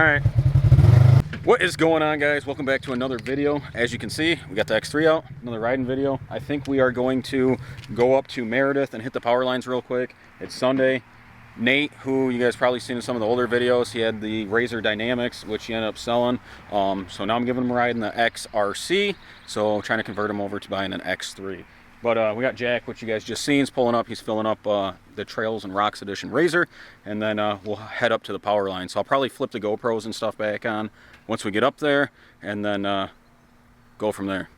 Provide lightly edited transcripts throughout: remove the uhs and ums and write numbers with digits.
Alright, what is going on, guys? Welcome back to another video. As you can see, we got the X3 out, another riding video. I think we are going to go up to Meredith and hit the power lines real quick. It's Sunday. Nate, who you guys probably seen in some of the older videos, he had the RZR Dynamics, which he ended up selling. So now I'm giving him a ride in the XRC, so trying to convert him over to buying an X3. But we got Jack, which you guys just seen, is pulling up. He's filling up the Trails and Rocks Edition RZR, and then we'll head up to the power line. So I'll probably flip the GoPros and stuff back on once we get up there, and then go from there.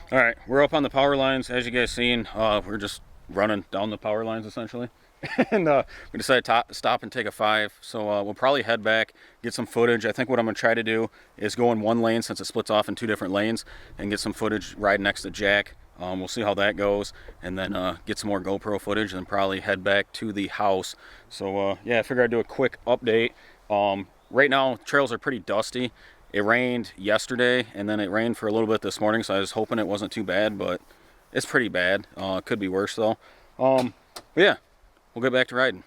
All right, we're up on the power lines. As you guys seen, we're just running down the power lines essentially. And we decided to stop and take a 5. So we'll probably head back, get some footage. I think what I'm going to try to do is go in one lane since it splits off in 2 different lanes and get some footage right next to Jack. We'll see how that goes, and then get some more GoPro footage and then probably head back to the house. So yeah, I figured I'd do a quick update. Right now, trails are pretty dusty, It rained yesterday, and then it rained for a little bit this morning, so I was hoping it wasn't too bad, but it's pretty bad. It could be worse, though. But yeah, we'll get back to riding.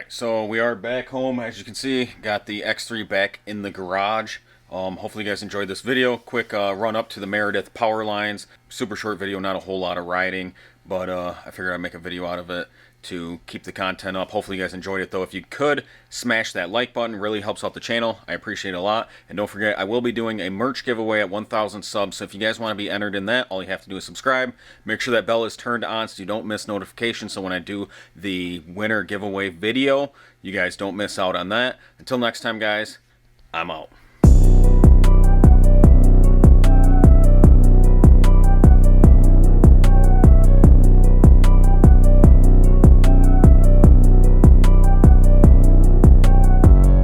So we are back home. As you can see, got the X3 back in the garage. Hopefully you guys enjoyed this video. Quick run up to the Meredith Power lines. Super short video, not a whole lot of riding, but I figured I'd make a video out of it to keep the content up. Hopefully you guys enjoyed it though. If you could, smash that like button. Really helps out the channel. I appreciate it a lot. And don't forget, I will be doing a merch giveaway at 1,000 subs. So if you guys want to be entered in that, all you have to do is subscribe. Make sure that bell is turned on so you don't miss notifications. So when I do the winner giveaway video, you guys don't miss out on that. Until next time, guys, I'm out.